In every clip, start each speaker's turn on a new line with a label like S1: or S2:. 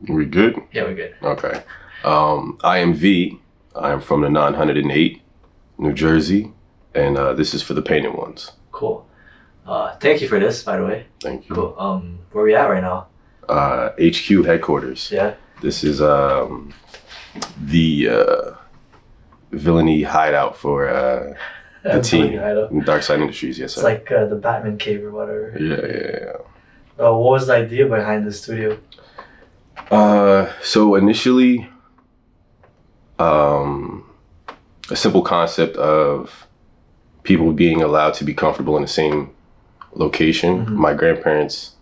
S1: We good?
S2: Yeah, we're good.
S1: Okay. I am V. I am from the 908, New Jersey, and this is for the Painted Ones.
S2: Cool. Thank you for this, by the way.
S1: Thank you.
S2: Cool. Where we at right now?
S1: HQ headquarters.
S2: Yeah.
S1: This is the villainy hideout for the team. Dark Side Industries, yes, sir.
S2: It's like the Batman cave or whatever.
S1: Yeah.
S2: What was the idea behind the studio?
S1: So initially, a simple concept of people being allowed to be comfortable in the same location.
S2: Mm-hmm.
S1: My grandparents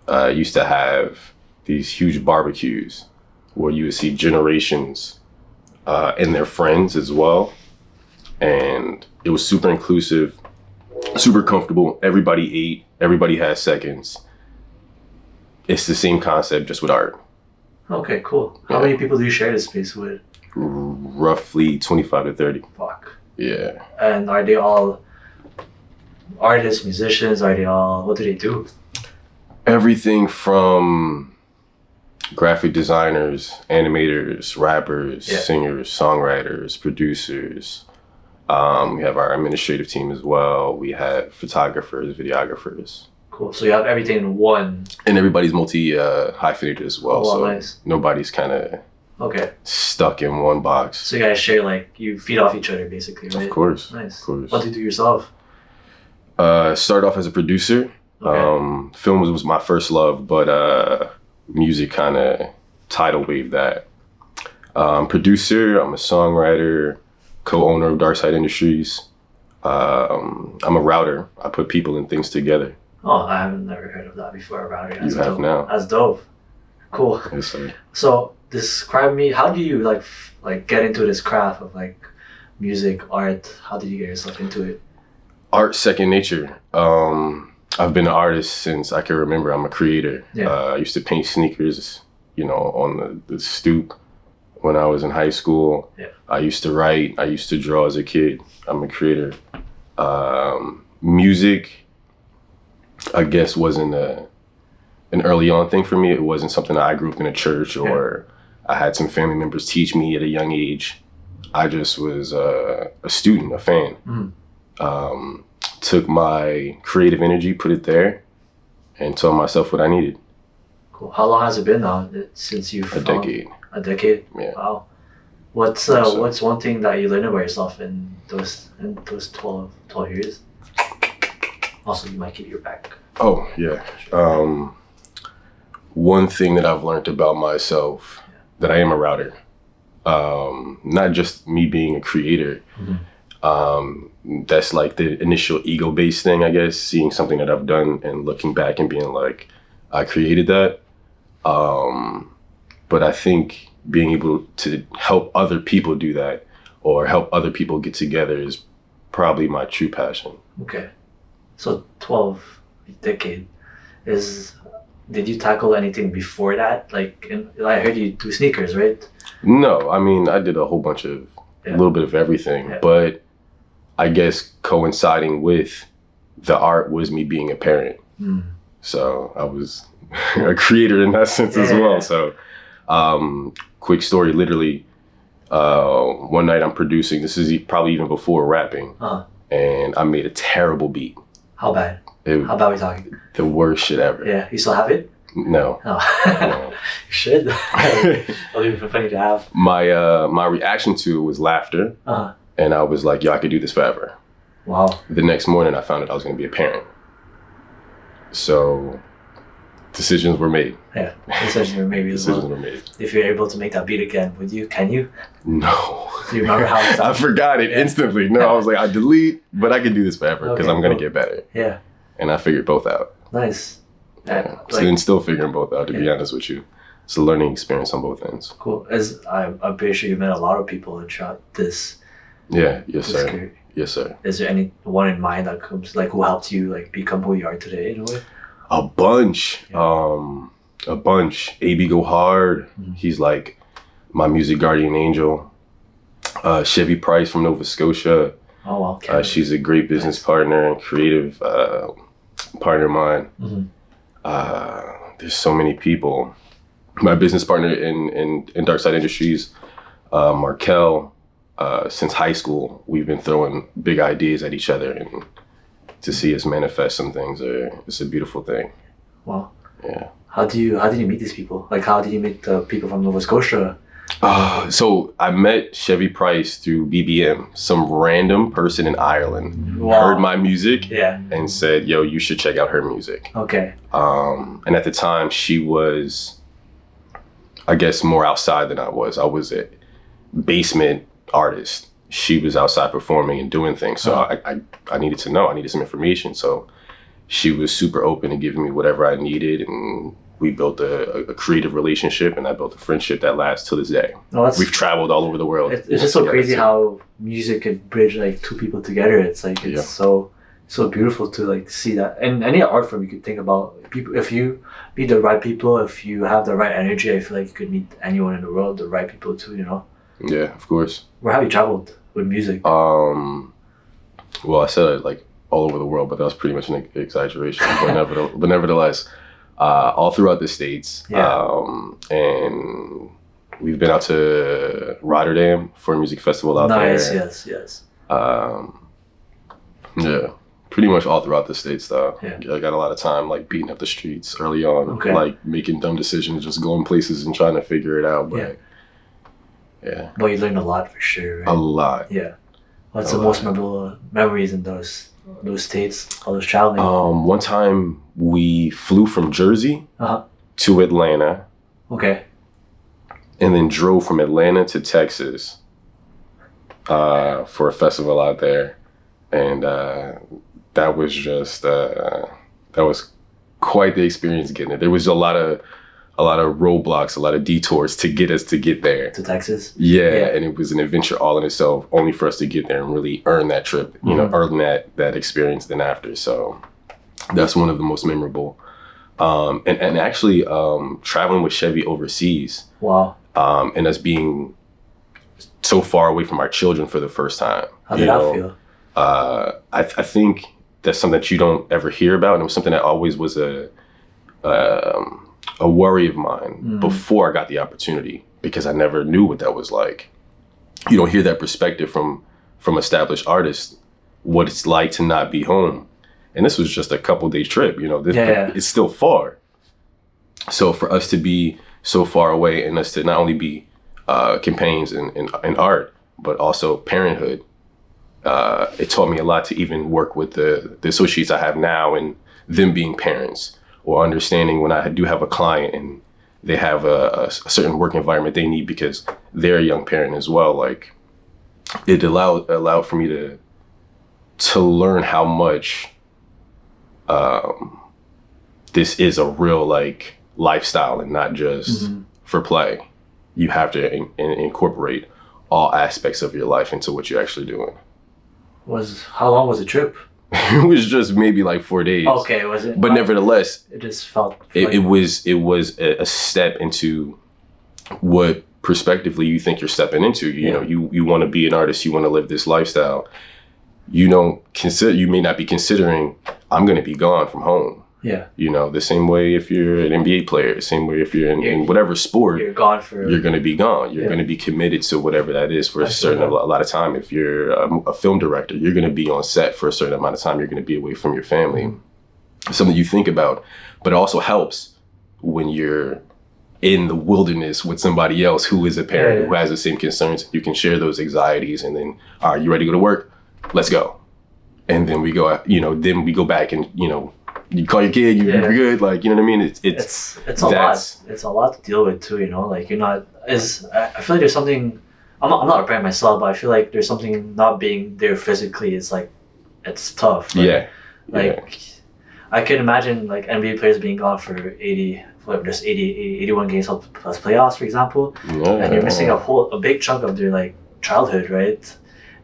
S1: used to have these huge barbecues where you would see generations and their friends as well. And it was super inclusive, super comfortable. Everybody ate, everybody had seconds. It's the same concept, just with art.
S2: Okay, cool. How many people do you share this space with?
S1: Roughly 25 to 30.
S2: Fuck.
S1: Yeah.
S2: And are they all artists, musicians? Are they all, what do they do?
S1: Everything from graphic designers, animators, rappers, singers, songwriters, producers. We have our administrative team as well. We have photographers, videographers.
S2: Cool. So you have everything in one.
S1: And everybody's hyphenated as well. So
S2: nice.
S1: Nobody's kind of stuck in one box.
S2: So you guys share, like, you feed off each other basically, right?
S1: Of course.
S2: Nice.
S1: Of course.
S2: What do you do yourself?
S1: Started off as a producer.
S2: Okay.
S1: Film was my first love, but music kind of tidal waved that. Producer, I'm a songwriter, co-owner of Dark Side Industries. I'm a router. I put people and things together.
S2: Oh, I haven't never heard of that before, router.
S1: You have now.
S2: That's dope. Cool.
S1: Yes, sir.
S2: So describe me, how do you like get into this craft of like music, art? How did you get yourself into it?
S1: Art, second nature. I've been an artist since I can remember. I'm a creator.
S2: Yeah.
S1: I used to paint sneakers, on the stoop when I was in high school.
S2: Yeah.
S1: I used to write. I used to draw as a kid. I'm a creator. Music, I guess, wasn't an early on thing for me. It wasn't something that I grew up in a church or I had some family members teach me at a young age. I just was a student, a fan.
S2: Mm.
S1: Took my creative energy, put it there, and told myself what I needed.
S2: Cool. How long has it been now since you've
S1: A decade.
S2: A decade?
S1: Yeah.
S2: Wow. What's one thing that you learned about yourself in those 12 years? Also, you might keep your back.
S1: Oh, yeah. One thing that I've learned about myself, that I am a router. Not just me being a creator. Mm-hmm. That's like the initial ego-based thing, I guess, seeing something that I've done and looking back and being like, I created that. But I think being able to help other people do that or help other people get together is probably my true passion.
S2: Okay. So 12 decade did you tackle anything before that? Like, I heard you do sneakers, right?
S1: No, I mean, I did a whole bunch of, a little bit of everything, but I guess coinciding with the art was me being a parent.
S2: Mm.
S1: So I was a creator in that sense as well. So quick story, literally, one night I'm producing, this is probably even before rapping, and I made a terrible beat.
S2: How bad? How bad are we talking?
S1: The worst shit ever.
S2: Yeah, you still have it?
S1: No.
S2: Oh.
S1: No.
S2: You should. It'll be funny to have.
S1: My reaction to it was laughter. And I was like, yo, I could do this forever.
S2: Wow.
S1: The next morning I found out I was gonna be a parent. So decisions were made.
S2: Yeah, decisions were made as well.
S1: Decisions were made.
S2: If you're able to make that beat again, would you? Can you?
S1: No.
S2: Do you remember how it sounded?
S1: I forgot it instantly. No, I was like, I delete, but I can do this forever because I'm gonna get better.
S2: Yeah.
S1: And I figured both out.
S2: Nice.
S1: Yeah. And still figuring both out, to be honest with you. It's a learning experience on both ends.
S2: Cool. I'm pretty sure you met a lot of people throughout this.
S1: Yeah. Yes, sir.
S2: Career.
S1: Yes, sir.
S2: Is there anyone in mind that comes, like, who helped you like become who you are today in a way?
S1: A bunch. A bunch. AB Go Hard.
S2: Mm-hmm.
S1: He's like my music guardian angel. Chevy Price from Nova Scotia.
S2: Oh, wow. Okay.
S1: She's a great business partner and creative partner of mine.
S2: Mm-hmm.
S1: There's so many people. my business partner in Dark Side Industries, Markel. Since high school, we've been throwing big ideas at each other, and to see us manifest some things, it's a beautiful thing.
S2: Wow.
S1: Yeah.
S2: How did you meet these people? Like, how did you meet the people from Nova Scotia?
S1: So I met Chevy Price through BBM. Some random person in Ireland
S2: Wow.
S1: heard my music
S2: Yeah.
S1: and said, "Yo, you should check out her music."
S2: Okay.
S1: And at the time, she was, I guess, more outside than I was. I was a basement artist. She was outside performing and doing things. So I needed to know. I needed some information. So she was super open to giving me whatever I needed, and we built a creative relationship, and I built a friendship that lasts to this day.
S2: No,
S1: We've traveled all over the world.
S2: It's just so crazy how music could bridge like two people together. It's like it's so beautiful to like see that. And any art form you could think about, people, if you meet the right people, if you have the right energy, I feel like you could meet anyone in the world, the right people too, you know?
S1: Yeah, of course.
S2: Where have you traveled with music?
S1: Well, I said like all over the world, but that was pretty much an exaggeration. But nevertheless, all throughout the States. And we've been out to Rotterdam for a music festival out there.
S2: Nice, yes.
S1: Yeah, pretty much all throughout the States though.
S2: Yeah.
S1: I got a lot of time like beating up the streets early on,
S2: Okay.
S1: like making dumb decisions, just going places and trying to figure it out. But yeah.
S2: Well, you learned a lot for sure, right?
S1: A lot.
S2: Yeah. What's the most memorable memories in those states, all those traveling?
S1: One time we flew from Jersey
S2: Uh-huh.
S1: to Atlanta
S2: Okay.
S1: and then drove from Atlanta to Texas for a festival out there. And that was just that was quite the experience getting it. There was a lot of roadblocks, a lot of detours to get us to get there.
S2: To Texas?
S1: Yeah, and it was an adventure all in itself, only for us to get there and really earn that trip, you know, earn that experience then after. So that's one of the most memorable. And actually traveling with Chevy overseas.
S2: Wow.
S1: And us being so far away from our children for the first time.
S2: How did that feel?
S1: I think that's something that you don't ever hear about, and it was something that always was a worry of mine before I got the opportunity, because I never knew what that was like. You don't hear that perspective from established artists, what it's like to not be home. And this was just a couple days trip, you know, it's still far. So for us to be so far away and us to not only be companions in art, but also parenthood, it taught me a lot to even work with the associates I have now and them being parents, or understanding when I do have a client and they have a certain work environment they need because they're a young parent as well. Like, it allowed for me to learn how much this is a real like lifestyle and not just for play. You have to incorporate all aspects of your life into what you're actually doing.
S2: How long was the trip?
S1: It was just maybe like 4 days.
S2: Okay, was it?
S1: But nevertheless,
S2: it just felt.
S1: It was a step into what prospectively you think you're stepping into. You know, you want to be an artist. You want to live this lifestyle. You may not be considering, I'm going to be gone from home.
S2: Yeah.
S1: You know, the same way if you're an NBA player, the same way if you're in whatever sport,
S2: you're going to
S1: be gone. You're going to be committed to whatever that is for a lot of time. If you're a film director, you're going to be on set for a certain amount of time. You're going to be away from your family. Something you think about, but it also helps when you're in the wilderness with somebody else who is a parent who has the same concerns. You can share those anxieties, and then, all right, you ready to go to work? Let's go. And then we go, then we go back and, you call your kid, you're good. Like, you know what I mean? It's
S2: a lot. It's a lot to deal with too, you know, like I feel like there's something, I'm not a parent myself, but I feel like there's something not being there physically. It's like, it's tough. I can imagine like NBA players being gone for 81 games plus playoffs, for example. And you're missing a big chunk of their like childhood, right?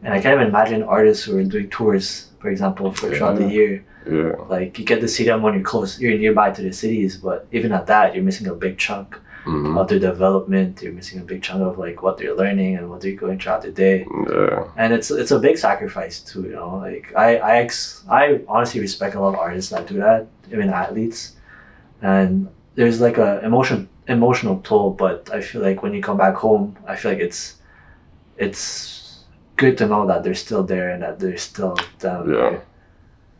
S2: And I can't even imagine artists who are doing tours, for example, throughout the year.
S1: Yeah.
S2: Like, you get to see them when you're nearby to the cities, but even at that, you're missing a big chunk of their development. You're missing a big chunk of like what they're learning and what they're going throughout the day. Yeah. And it's a big sacrifice too, you know. Like, I honestly respect a lot of artists that do that, even athletes. And there's like a emotional toll, but I feel like when you come back home, I feel like it's good to know that they're still there and that they're still down there.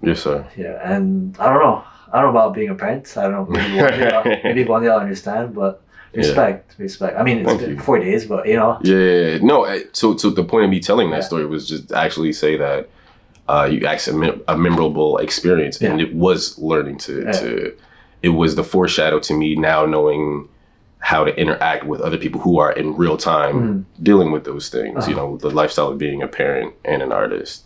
S1: Yes, sir.
S2: Yeah, and I don't know about being a parent. I don't know. Maybe one day I'll understand, but respect. I mean, it's been 4 days, but you know.
S1: Yeah. No. So the point of me telling that story was just actually say that you actually a memorable experience, and it was learning to. It was the foreshadow to me now knowing how to interact with other people who are in real time dealing with those things. You know, the lifestyle of being a parent and an artist.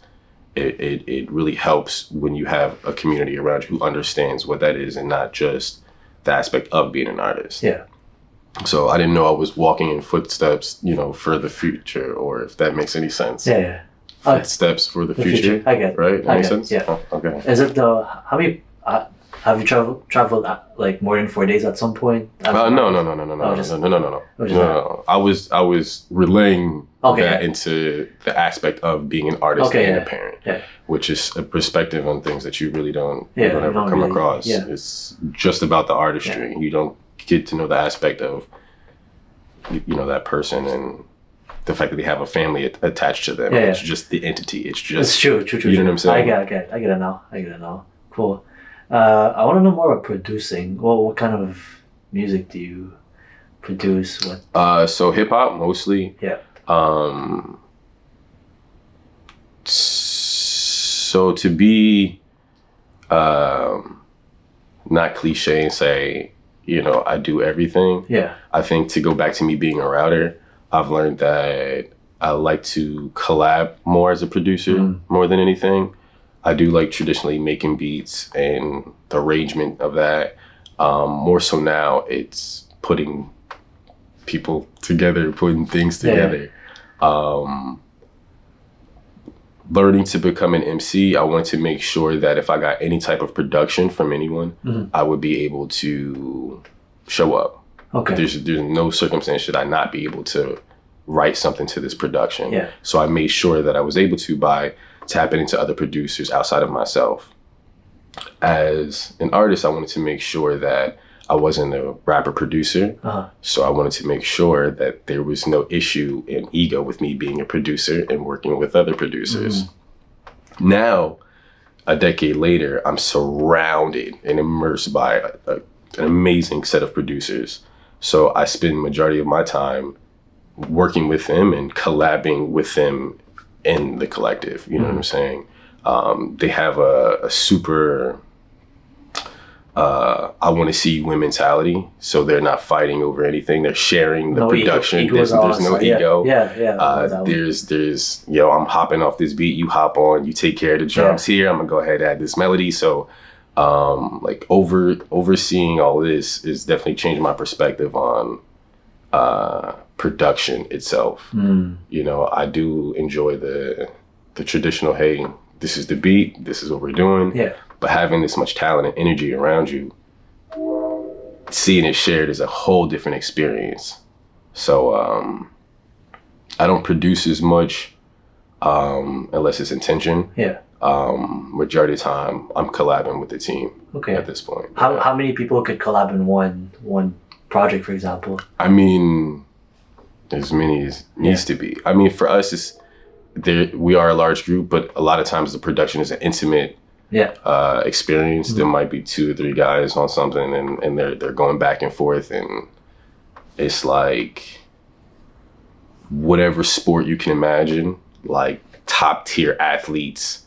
S1: It really helps when you have a community around you who understands what that is and not just the aspect of being an artist.
S2: Yeah.
S1: So I didn't know I was walking in footsteps, you know, for the future, or if that makes any sense.
S2: Yeah.
S1: Footsteps for the future.
S2: I get it.
S1: Right? That makes sense?
S2: Yeah.
S1: Oh, okay.
S2: Is it how many, have you traveled like more than 4 days at some point?
S1: No. I was relaying that into the aspect of being an artist and a parent, which is a perspective on things that you really don't ever come across.
S2: Yeah.
S1: It's just about the artistry. You don't get to know the aspect of, you know, that person and the fact that they have a family attached to them. It's just the entity. It's true. You know what I'm saying?
S2: I get it now. Cool. I want to know more about producing. What kind of music do you produce?
S1: So hip hop mostly.
S2: Yeah.
S1: So to be not cliche and say, you know, I do everything.
S2: Yeah.
S1: I think to go back to me being a router, I've learned that I like to collab more as a producer more than anything. I do like traditionally making beats and the arrangement of that. More so now, it's putting people together, putting things together. Learning to become an MC, I wanted to make sure that if I got any type of production from anyone, I would be able to show up.
S2: Okay.
S1: There's no circumstance should I not be able to write something to this production.
S2: Yeah.
S1: So I made sure that I was able to by tapping into other producers outside of myself. As an artist, I wanted to make sure that I wasn't a rapper producer. So I wanted to make sure that there was no issue in ego with me being a producer and working with other producers. Now, a decade later, I'm surrounded and immersed by an amazing set of producers. So I spend majority of my time working with them and collabing with them in the collective. You know what I'm saying? They have a super I want to see you win mentality. So they're not fighting over anything. They're sharing the production. There's no ego. There's yo, I'm hopping off this beat, you hop on, you take care of the drums here. I'm gonna go ahead and add this melody. So like overseeing all this is definitely changing my perspective on production itself. You know, I do enjoy the traditional, hey, this is the beat, this is what we're doing. But having this much talent and energy around you, seeing it shared is a whole different experience. So I don't produce as much unless it's intention. Majority of the time, I'm collabing with the team at this point.
S2: How many people could collab in one project, for example?
S1: I mean, as many as needs to be. I mean, for us, we are a large group, but a lot of times the production is an intimate experience. There might be 2 or 3 guys on something, and they're going back and forth, and it's like whatever sport you can imagine, like top tier athletes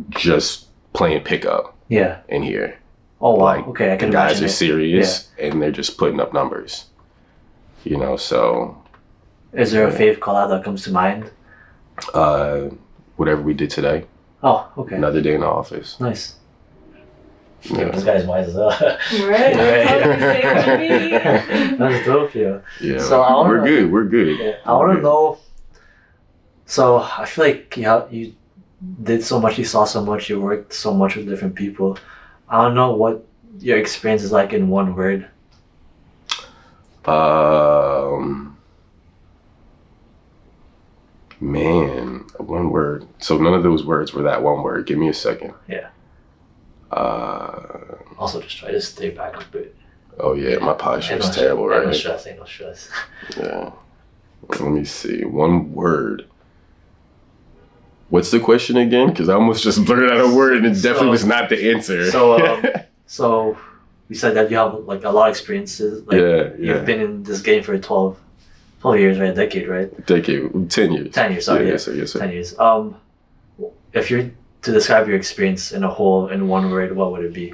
S1: just playing pickup in here.
S2: Oh wow.
S1: Like,
S2: okay, I can
S1: the guys
S2: imagine
S1: are serious and they're just putting up numbers. You know, so
S2: is there a fave collab that comes to mind?
S1: Whatever we did today.
S2: Oh, okay.
S1: Another day in the office.
S2: Nice.
S1: Yeah.
S2: This guy's wise as well.
S3: Right.
S2: That's dope, yeah.
S1: Yeah.
S2: So
S1: we're good. We're good.
S2: Yeah. I want to know. So I feel like you did so much, you saw so much, you worked so much with different people. I don't know what your experience is like in one word.
S1: Man, one word. So none of those words were that one word. Give me a second.
S2: Yeah. Also, just try to stay back a bit.
S1: Oh yeah, my posture is terrible, right?
S2: Ain't no stress.
S1: Yeah. Let me see. One word. What's the question again? Because I almost just blurted out a word and it definitely was not the answer.
S2: So you said that you have like a lot of experiences. Like,
S1: yeah.
S2: You've been in this game for 12 years, right? A decade, right?
S1: 10 years.
S2: 10 years, sorry.
S1: Yes, sir.
S2: 10 years. If you're to describe your experience in a whole, in one word, what would it be?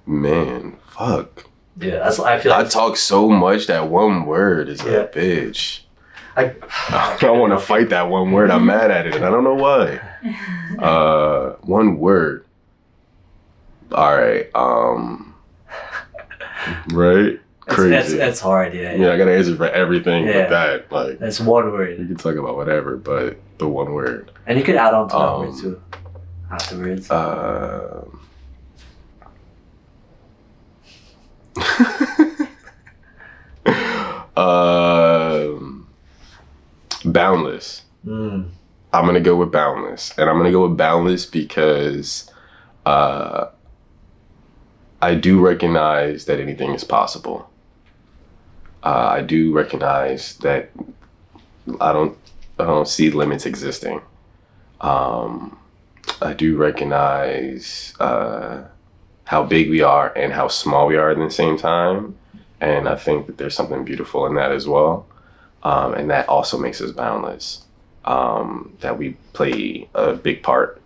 S1: Man, fuck.
S2: Yeah, that's. I feel like
S1: I talk so much that one word is a bitch. I want to fight that one word. I'm mad at it, and I don't know why. One word. All right. Right. Crazy.
S2: It's hard.
S1: Yeah, I gotta answer for everything with that. Like,
S2: it's one word.
S1: You can talk about whatever, but the one word.
S2: And you could add on to that word too. Afterwards.
S1: Boundless. I'm gonna go with boundless, and I'm gonna go with boundless because I do recognize that anything is possible. I do recognize that I don't see limits existing. I do recognize how big we are and how small we are at the same time. And I think that there's something beautiful in that as well. And that also makes us boundless. That we play a big part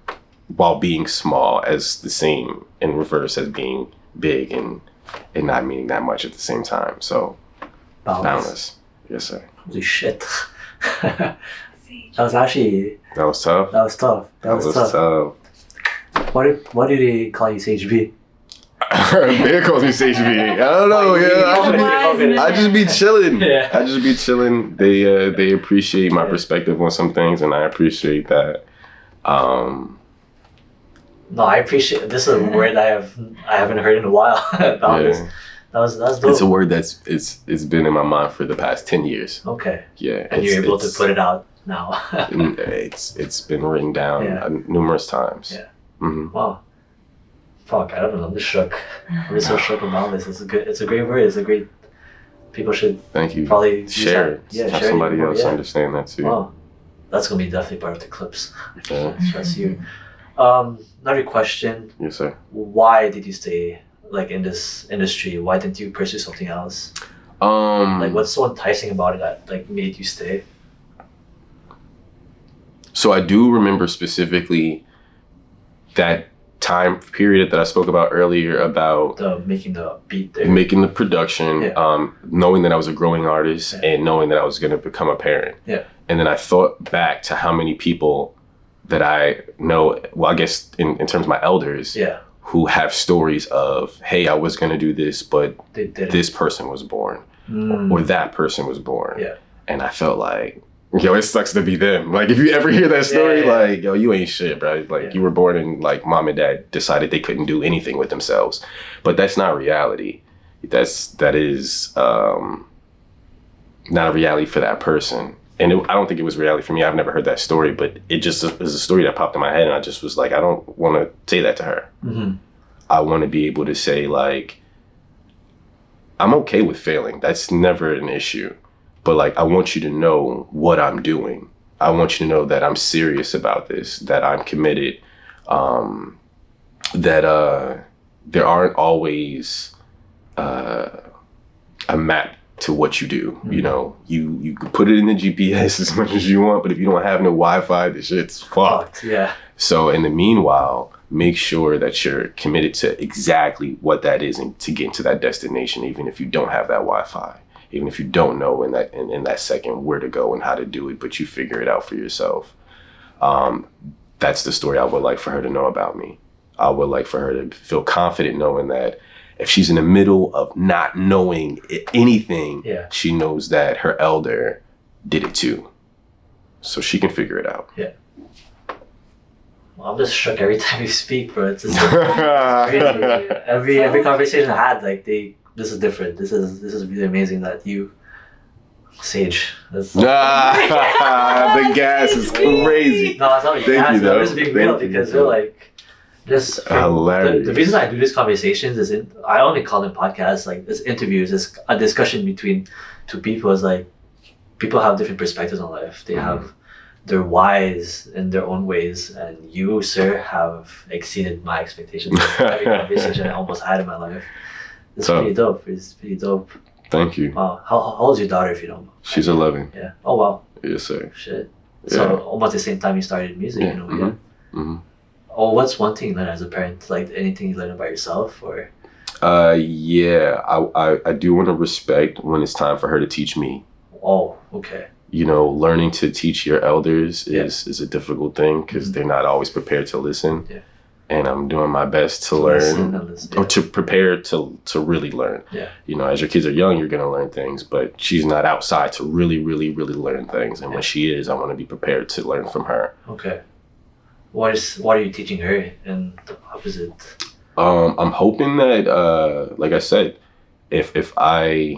S1: while being small as the same in reverse as being big and not meaning that much at the same time. So boundless. Yes, sir.
S2: Holy shit. That was tough. That was tough. What did they call you, Sage B?
S1: Bear calls me Sage B. I don't know. I just be chilling.
S2: Yeah.
S1: I just be chilling. They appreciate my perspective on some things, and I appreciate that.
S2: No, I appreciate. This is a word I haven't heard in a while. Boundless. That's dope.
S1: It's a word it's been in my mind for the past 10 years.
S2: Okay.
S1: Yeah.
S2: And you're able to put it out now.
S1: It's been written down numerous times.
S2: Yeah.
S1: Mm-hmm.
S2: Wow. Fuck, I don't know. I'm just shook. I'm just so shook about this. It's a great word. It's a great. People should.
S1: Thank you.
S2: Probably
S1: share it.
S2: Yeah,
S1: have somebody else understand that too.
S2: Wow. That's gonna be definitely part of the clips.
S1: Yeah.
S2: Stress you. Another question.
S1: Yes, sir.
S2: Why did you stay like in this industry? Why didn't you pursue something else? Like, what's so enticing about it that like made you stay?
S1: So I do remember specifically that time period that I spoke about earlier about
S2: making the beat there.
S1: Making the production, knowing that I was a growing artist and knowing that I was going to become a parent.
S2: Yeah.
S1: And then I thought back to how many people that I know, well, I guess in terms of my elders, who have stories of, hey, I was going to do this, but this person was born or that person was born.
S2: Yeah.
S1: And I felt like, yo, it sucks to be them. Like, if you ever hear that story, like, yo, you ain't shit, bro. Like, you were born and, like, mom and dad decided they couldn't do anything with themselves. But that's not reality. That is not a reality for that person. And I don't think it was reality for me. I've never heard that story, but it just is a story that popped in my head. And I just was like, I don't want to say that to her.
S2: Mm-hmm.
S1: I want to be able to say, like, I'm okay with failing. That's never an issue. But, like, I want you to know what I'm doing. I want you to know that I'm serious about this, that I'm committed, that there aren't always a map to what you do. Mm-hmm. You know, you can put it in the GPS as much as you want, but if you don't have no Wi-Fi, the shit's fucked.
S2: Yeah.
S1: So in the meanwhile, make sure that you're committed to exactly what that is and to get to that destination, even if you don't have that Wi-Fi. Even if you don't know in that second where to go and how to do it, but you figure it out for yourself. That's the story I would like for her to know about me. I would like for her to feel confident knowing that if she's in the middle of not knowing anything, she knows that her elder did it too. So she can figure it out.
S2: Yeah. Well, I'm just shook every time you speak, bro. It's just crazy. Every conversation I had, like, this is different. This is really amazing that you, Sage. The
S1: gas is crazy.
S2: No, it's not gas. I'm just being real because you're like, Just
S1: hilarious.
S2: The reason I do these conversations is I only call them podcasts, like this interviews, is a discussion between two people. Is like people have different perspectives on life. They have their whys in their own ways, and you, sir, have exceeded my expectations. Every conversation I almost had in my life. It's pretty dope. It's pretty dope.
S1: Thank you.
S2: How old is your daughter, if you don't mind?
S1: She's 11.
S2: Yeah. Oh wow.
S1: Yes, sir.
S2: Shit. So almost the same time you started music, you know. Oh, what's one thing you learn as a parent? Like anything you learn about yourself, or?
S1: Yeah, I do want to respect when it's time for her to teach me.
S2: Oh, okay.
S1: You know, learning to teach your elders is a difficult thing because they're not always prepared to listen. Yeah. And I'm doing my best to learn, or to prepare to really learn. Yeah. You know, as your kids are young, you're gonna learn things, but she's not outside to really, really, really learn things. And when she is, I want to be prepared to learn from her. Okay.
S2: What are you teaching her in the opposite?
S1: I'm hoping that, like I said, if I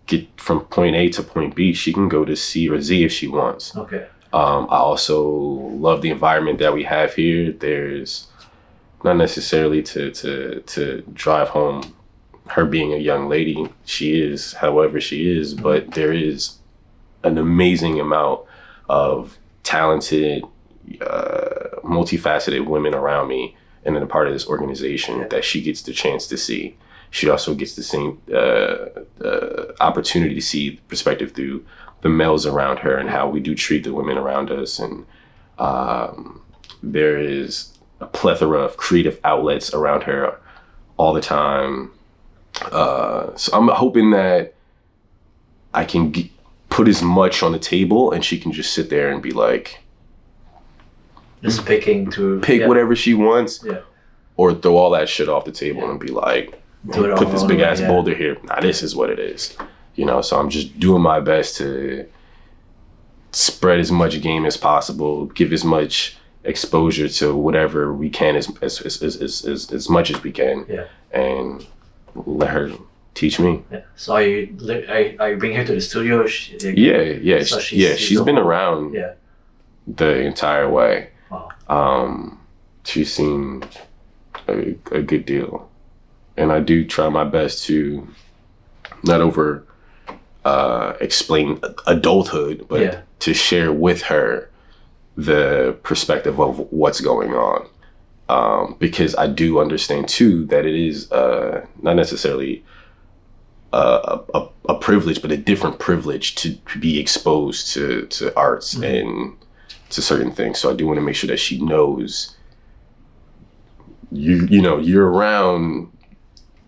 S1: get from point A to point B, she can go to C or Z if she wants. Okay. I also love the environment that we have here. There's not necessarily to drive home her being a young lady. She is, however she is, but there is an amazing amount of talented, multifaceted women around me and then a part of this organization that she gets the chance to see. She also gets the same opportunity to see perspective through the males around her and how we do treat the women around us. And there is a plethora of creative outlets around her all the time. So I'm hoping that I can put as much on the table and she can just sit there and be like,
S2: just pick
S1: whatever she wants, or throw all that shit off the table and be like, put this big ass boulder here. Nah, this is what it is. You know, so I'm just doing my best to spread as much game as possible, give as much exposure to whatever we can as much as we can, and let her teach me. Yeah. So
S2: are you bringing her to the studio?
S1: She's been around the entire way. Wow. She's seen a good deal, and I do try my best to not explain adulthood, but to share with her the perspective of what's going on, because I do understand too that it is not necessarily a privilege, but a different privilege to be exposed to arts and to certain things. So I do want to make sure that she knows you're around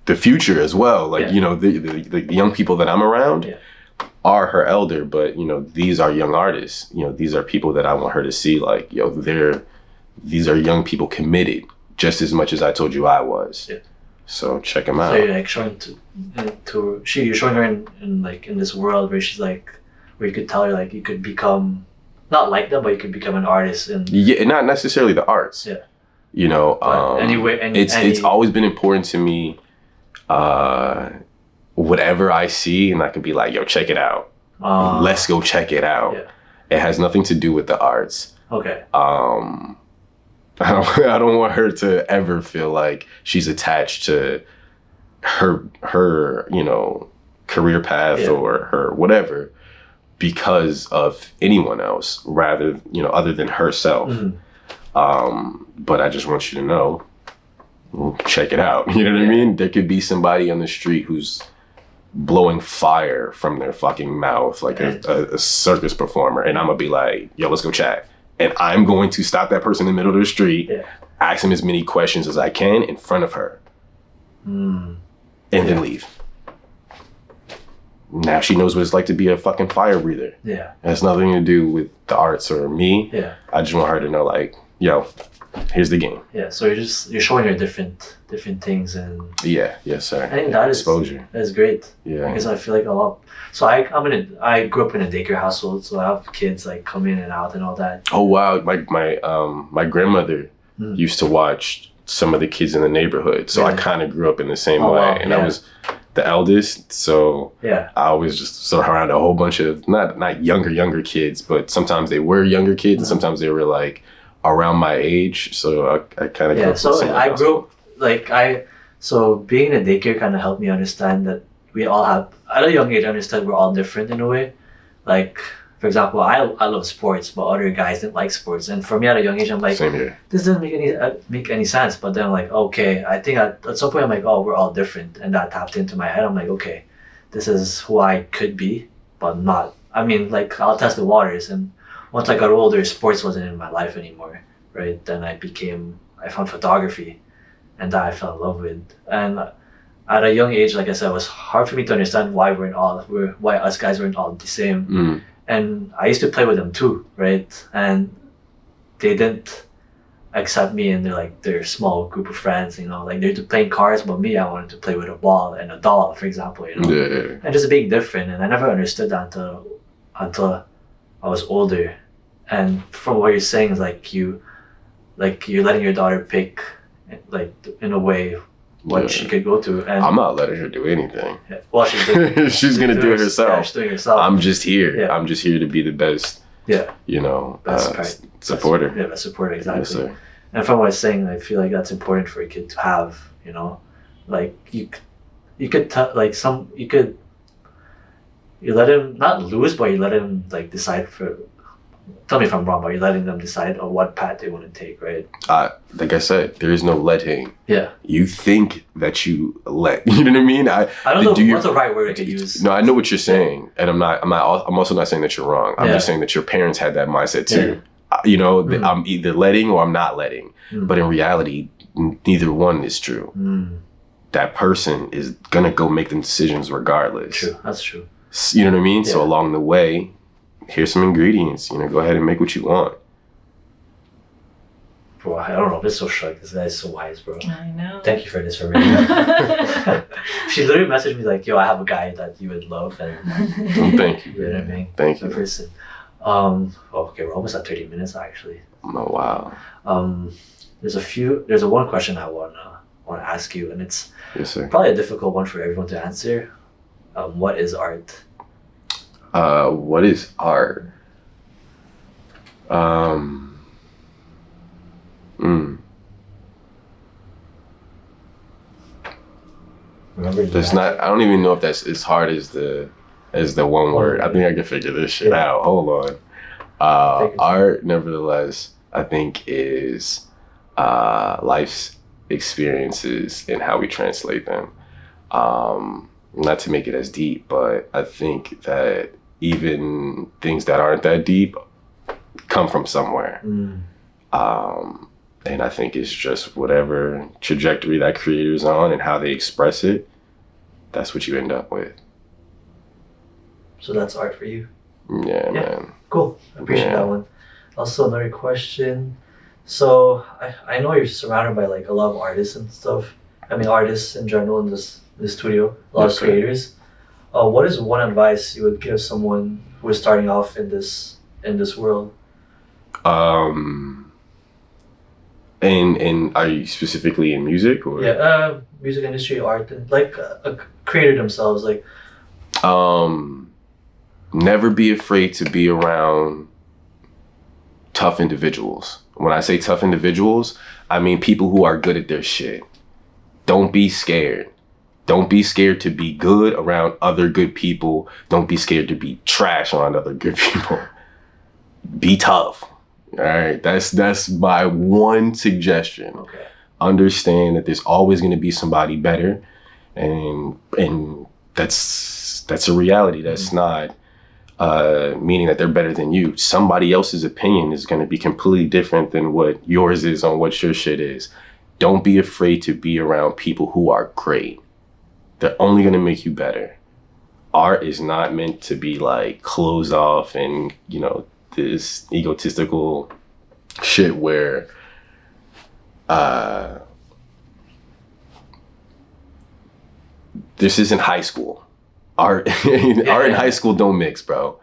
S1: the future as well. Like, you know, the young people that I'm around are her elder, but, you know, these are young artists. You know, these are people that I want her to see, like, these are young people committed just as much as I told you I was. Yeah. So check them out.
S2: So you're like showing you're showing her in this world where she's like, where you could tell her like you could become not like them, but you could become an artist. And
S1: not necessarily the arts. Yeah. You know, it's always been important to me. Whatever I see, and I could be like, yo, check it out. Let's go check it out. Yeah. It has nothing to do with the arts. Okay. I don't want her to ever feel like she's attached to her, you know, career path or her whatever because of anyone else, rather, you know, other than herself. But I just want you to know, check it out. You know what I mean? There could be somebody on the street who's blowing fire from their fucking mouth like a circus performer, and I'm gonna be like, yo, let's go chat. And I'm going to stop that person in the middle of the street, ask him as many questions as I can in front of her, and then leave. Now she knows what it's like to be a fucking fire breather. Yeah. It has nothing to do with the arts or me. Yeah. I just want her to know, like, yo, here's the game. Yeah. So you're showing her different things, and yes sir. I think that exposure is great. Yeah. Because I feel like a lot. So I grew up in a daycare household, so I have kids like come in and out and all that. Oh wow! My grandmother used to watch some of the kids in the neighborhood, so I kind of grew up in the same way, wow, and I was the eldest, so I always just sort of around a whole bunch of not younger kids, but sometimes they were younger kids, and sometimes they were like around my age, so I kind of
S2: yeah. So I grew up, like so being in a daycare kind of helped me understand that we all have, at a young age, I understood we're all different in a way. Like, for example, I love sports, but other guys didn't like sports. And for me at a young age, I'm like,
S1: same here.
S2: This doesn't make any sense. But then I'm like, okay, I think at some point I'm like, oh, we're all different. And that tapped into my head. I'm like, okay, this is who I could be, but not. I mean, like, I'll test the waters. And once I got older, sports wasn't in my life anymore, right? Then I found photography, and that I fell in love with. And at a young age, like I said, it was hard for me to understand why why us guys weren't all the same. And I used to play with them too, right? And they didn't accept me in their small group of friends, you know, like they're playing cards, but me, I wanted to play with a ball and a doll, for example, you know.
S1: Yeah.
S2: And just being different, and I never understood that until I was older. And from what you're saying is you're letting your daughter pick, like, in a way, what she could go to. And
S1: I'm not letting her do anything.
S2: Yeah, well,
S1: she's gonna do it herself.
S2: Yeah, she's doing it herself.
S1: I'm just here. Yeah. I'm just here to be the best.
S2: Yeah.
S1: You know, supporter.
S2: Best supporter, exactly.
S1: Yes, sir.
S2: And from what I was saying, I feel like that's important for a kid to have. You know, like you let him not lose, but you let him like decide for. Tell me if I'm wrong, but you're letting them decide on what path they want to take, right?
S1: Like I said, there is no letting.
S2: Yeah.
S1: You think that you let. You know what I mean? I
S2: don't know what's the right word I could use.
S1: No, I know what you're saying, and I'm also not saying that you're wrong. I'm just saying that your parents had that mindset too. Yeah. You know, I'm either letting or I'm not letting. But in reality, neither one is true. That person is gonna go make the decisions regardless.
S2: True, that's true.
S1: You know what I mean?
S2: Yeah.
S1: So along the way, here's some ingredients. You know, go ahead and make what you want.
S2: Bro, I don't know. This is so sharp. This guy is so wise, bro.
S3: I know.
S2: Thank you for this for me. She literally messaged me like, "Yo, I have a guy that you would love," and
S1: thank you.
S2: You know what I mean?
S1: Thank you.
S2: The person. Okay, we're almost at 30 minutes actually.
S1: Oh wow.
S2: There's one question I wanna ask you, and it's
S1: yes, sir.
S2: Probably a difficult one for everyone to answer. What is art?
S1: What is art?
S2: Remember,
S1: that's not. I don't even know if that's as hard as the one word. I think I can figure this shit out. Hold on. Art, nevertheless, I think is life's experiences and how we translate them. Not to make it as deep, but I think that even things that aren't that deep come from somewhere. And I think it's just whatever trajectory that creator's on and how they express it, that's what you end up with.
S2: So that's art for you?
S1: Yeah, man.
S2: Cool. I appreciate that one. Also, another question. So I know you're surrounded by like a lot of artists and stuff. I mean, artists in general in this studio, a lot of creators. What is one advice you would give someone who is starting off in this world?
S1: And are you specifically in music or?
S2: Yeah, music industry, art, and like a creator themselves, like.
S1: Never be afraid to be around tough individuals. When I say tough individuals, I mean people who are good at their shit. Don't be scared. Don't be scared to be good around other good people. Don't be scared to be trash around other good people. Be tough. All right, that's my one suggestion.
S2: Okay.
S1: Understand that there's always going to be somebody better, and that's a reality. That's not meaning that they're better than you. Somebody else's opinion is going to be completely different than what yours is on what your shit is. Don't be afraid to be around people who are great. They're only going to make you better. Art is not meant to be like closed off and, you know, this egotistical shit where this isn't high school. Art and high school don't mix, bro.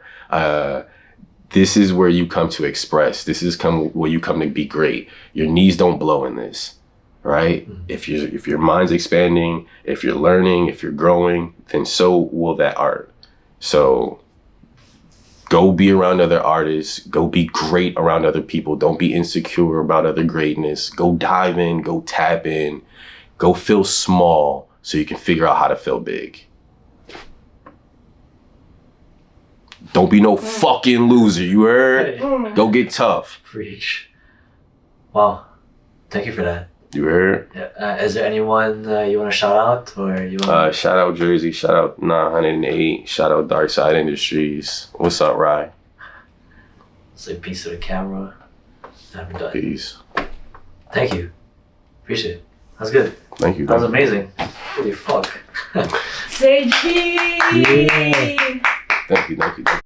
S1: This is where you come to express. This is where you come to be great. Your knees don't blow in this, right? If your mind's expanding, if you're learning, if you're growing, then so will that art. So Go be around other artists. Go be great around other people. Don't be insecure about other greatness. Go dive in. Go tap in. Go feel small so you can figure out how to feel big. Don't be no fucking loser, you heard? Go get tough.
S2: Preach. Wow. Thank you for that.
S1: You heard?
S2: Yeah. Is there anyone you want to shout out? Or you want
S1: shout out Jersey, shout out 908, shout out Dark Side Industries. What's up, Rye?
S2: Say peace to the camera. I'm done.
S1: Peace.
S2: Thank you. Appreciate it. That's good.
S1: Thank you.
S2: That was amazing. Holy fuck.
S3: Say cheese!
S1: Thank you.